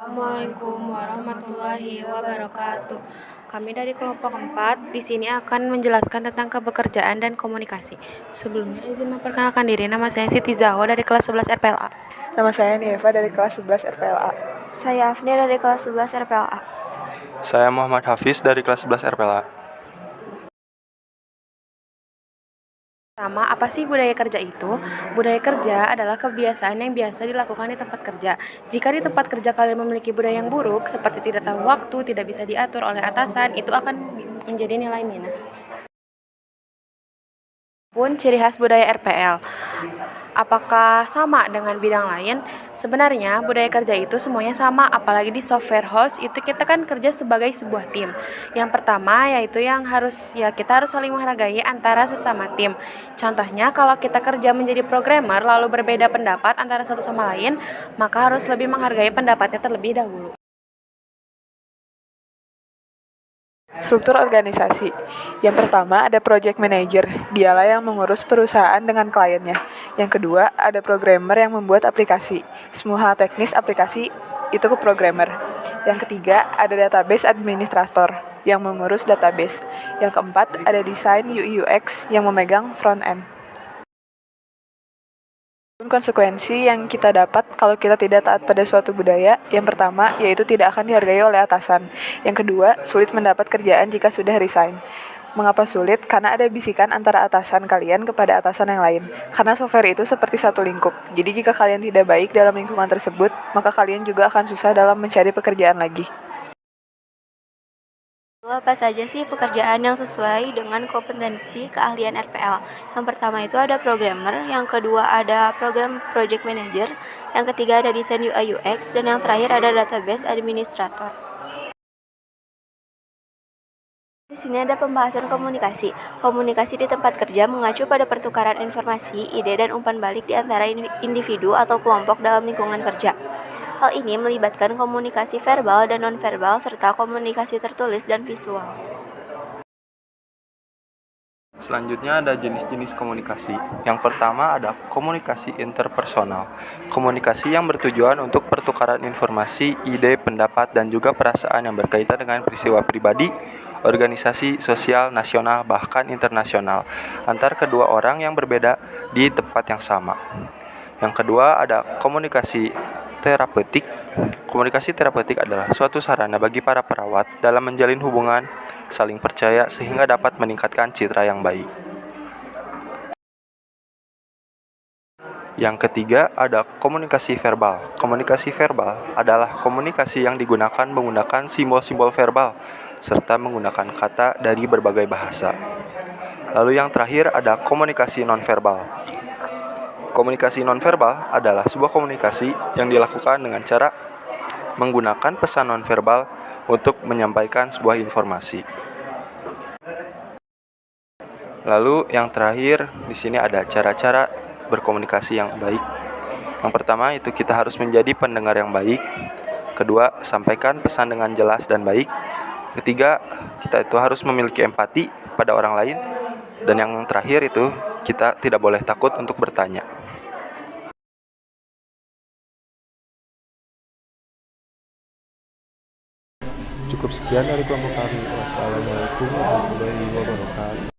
Assalamualaikum warahmatullahi wabarakatuh. Kami dari kelompok 4 di sini akan menjelaskan tentang kepekerjaan dan komunikasi. Sebelumnya izin memperkenalkan diri, nama saya Siti Zahwa dari kelas 11 RPLA. Nama saya Nieva dari kelas 11 RPLA. Saya Afni dari kelas 11 RPLA. Saya Muhammad Hafiz dari kelas 11 RPLA. Pertama, apa sih budaya kerja itu? Budaya kerja adalah kebiasaan yang biasa dilakukan di tempat kerja. Jika di tempat kerja kalian memiliki budaya yang buruk, seperti tidak tahu waktu, tidak bisa diatur oleh atasan, itu akan menjadi nilai minus. Pun ciri khas budaya RPL. Apakah sama dengan bidang lain? Sebenarnya budaya kerja itu semuanya sama, apalagi di software house itu kita kan kerja sebagai sebuah tim. Yang pertama yaitu kita harus saling menghargai antara sesama tim. Contohnya kalau kita kerja menjadi programmer lalu berbeda pendapat antara satu sama lain, maka harus lebih menghargai pendapatnya terlebih dahulu. Struktur organisasi. Yang pertama ada project manager, dialah yang mengurus perusahaan dengan kliennya. Yang kedua ada programmer yang membuat aplikasi. Semua hal teknis aplikasi itu ke programmer. Yang ketiga ada database administrator yang mengurus database. Yang keempat ada desain UI UX yang memegang front end. Konsekuensi yang kita dapat kalau kita tidak taat pada suatu budaya, yang pertama yaitu tidak akan dihargai oleh atasan. Yang kedua, sulit mendapat kerjaan jika sudah resign. Mengapa sulit? Karena ada bisikan antara atasan kalian kepada atasan yang lain. Karena software itu seperti satu lingkup. Jadi jika kalian tidak baik dalam lingkungan tersebut, maka kalian juga akan susah dalam mencari pekerjaan lagi. Apa saja sih pekerjaan yang sesuai dengan kompetensi keahlian RPL? Yang pertama itu ada programmer, yang kedua ada program project manager, yang ketiga ada desain UI UX, dan yang terakhir ada database administrator. Di sini ada pembahasan komunikasi. Komunikasi di tempat kerja mengacu pada pertukaran informasi, ide, dan umpan balik di antara individu atau kelompok dalam lingkungan kerja. Hal ini melibatkan komunikasi verbal dan nonverbal serta komunikasi tertulis dan visual. Selanjutnya ada jenis-jenis komunikasi. Yang pertama ada komunikasi interpersonal. Komunikasi yang bertujuan untuk pertukaran informasi, ide, pendapat, dan juga perasaan yang berkaitan dengan peristiwa pribadi, organisasi, sosial, nasional, bahkan internasional antar kedua orang yang berbeda di tempat yang sama. Yang kedua ada komunikasi terapeutik. Komunikasi terapeutik adalah suatu sarana bagi para perawat dalam menjalin hubungan saling percaya sehingga dapat meningkatkan citra yang baik. Yang ketiga ada komunikasi verbal. Komunikasi verbal adalah komunikasi yang digunakan menggunakan simbol-simbol verbal serta menggunakan kata dari berbagai bahasa. Lalu yang terakhir ada komunikasi nonverbal. Komunikasi nonverbal adalah sebuah komunikasi yang dilakukan dengan cara menggunakan pesan nonverbal untuk menyampaikan sebuah informasi. Lalu yang terakhir di sini ada cara-cara berkomunikasi yang baik. Yang pertama itu kita harus menjadi pendengar yang baik. Kedua, sampaikan pesan dengan jelas dan baik. Ketiga, kita itu harus memiliki empati pada orang lain. Dan yang terakhir itu kita tidak boleh takut untuk bertanya. Cukup sekian dari kelompok kami. Wassalamualaikum warahmatullahi wabarakatuh.